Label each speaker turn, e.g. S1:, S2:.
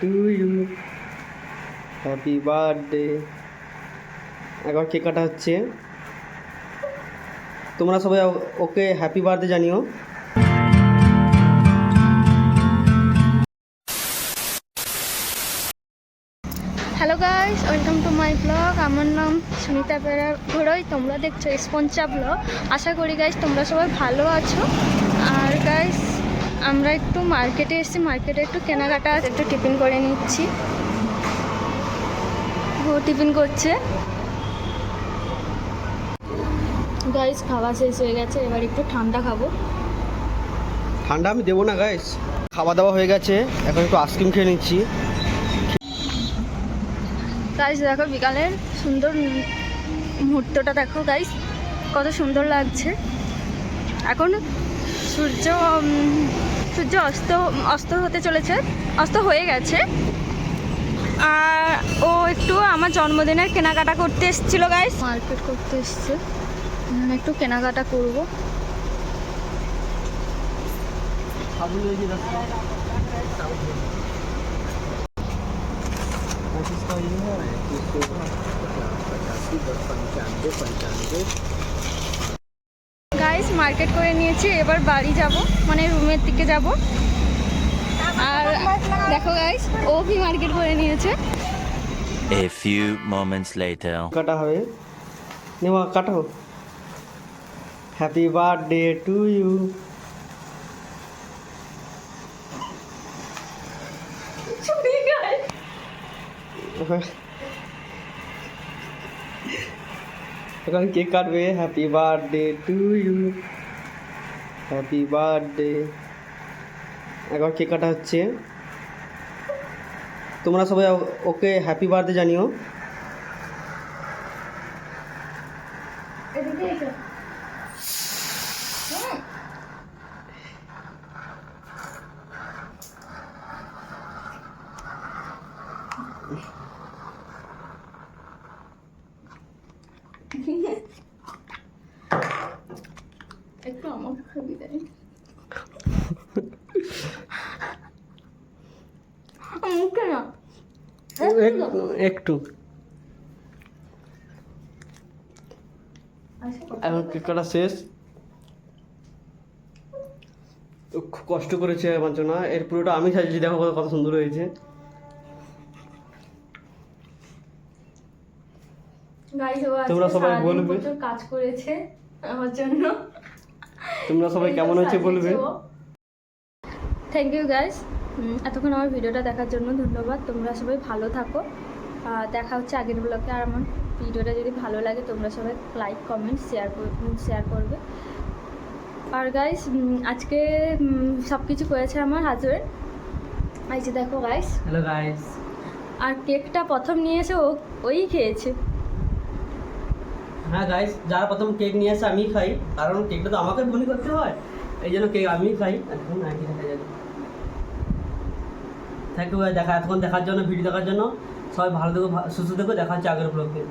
S1: Two you, happy birthday. একবার cake কাটা হচ্ছে, তোমরা সবাই ওকে হ্যাপি বার্থডে জানিও।
S2: Hello guys, welcome to my blog. আমার নাম সুনিতা ঘোড়ই, তোমরা দেখছো স্পঞ্চা ব্লগ। আশা করি গাইস তোমরা সবাই ভালো আছো। আর গাইস আমরা একটু মার্কেটে এসেছি, মার্কেটে একটু কেনাকাটা আছে, একটু টিফিন করে নিচ্ছি। ও টিফিন করছে গাইস, খাওয়া শেষ হয়ে গেছে, এবার একটু ঠান্ডা খাবো।
S1: ঠান্ডা আমি দেবো না গাইস, খাওয়া দাওয়া হয়ে গেছে, এখন একটু আইসক্রিম খেয়ে নিচ্ছি।
S2: গাইস দেখো বিকালের সুন্দর মুহূর্তটা দেখো গাইস, কত সুন্দর লাগছে। এখন সূর্য অস্ত হতে চলেছে, অস্ত হয়ে গেছে। আর ও একটু আমার জন্মদিনের কেনাকাটা করতে এসেছিল গাইস, মার্কেট করতে এসছে, একটু কেনাকাটা করবো। গাইস মার্কেট করে নিয়েছি, এবার বাড়ি যাব, মানে রুমের দিকে যাব। আর দেখো গাইস ও ভি মার্কেট করে নিয়েছে।
S3: A few moments later.
S1: কাটা হবে, নেওয়া কাটাও। Happy birthday to you. এখন কেক কাটবে। Happy birthday to you, happy birthday. একবার কেক কাটা হচ্ছে, তোমরা সবাই ওকে হ্যাপি বার্থডে জানিও।
S2: একটু আমাকে খাবি দেয়, মুখে না
S1: একটু। এখন কেক কাটা শেষ, খুব কষ্ট করেছে আমার জন্য। এর পুরোটা আমি সাজিয়েছি, দেখো কত সুন্দর হয়েছে। তোমরা সবাই বলবে
S2: কাজ করেছে আমার জন্য,
S1: তোমরা সবাই কেমন হয়েছে বলবে।
S2: থ্যাংক ইউ গাইস, এতক্ষণ আমার ভিডিওটা দেখার জন্য ধন্যবাদ। তোমরা সবাই ভালো থাকো, দেখা হচ্ছে আগের ব্লগে। আর আমার ভিডিওটা যদি ভালো লাগে তোমরা সবাই লাইক কমেন্ট শেয়ার করবে। আর গাইস আজকে সব কিছু করেছে আমার হাজবেন্ড, এই যে দেখো গাইস।
S1: Hello guys.
S2: আর কেকটা প্রথম নিয়ে এসে ওই খেয়েছে।
S1: হ্যাঁ গাইস, যারা প্রথম কেক নিয়ে আসে আমি খাই, কারণ কেকটা তো আমাকে মনে করতে হয়, এই জন্য কেক আমি খাই। এখন আর কি দেখা যাবে। থ্যাংক ইউ গাইস, এতক্ষণ দেখার জন্য, ভিডিও দেখার জন্য। সবাই ভালো থেকো, সুস্থ থেকো, দেখা হচ্ছে আগের ব্লগে।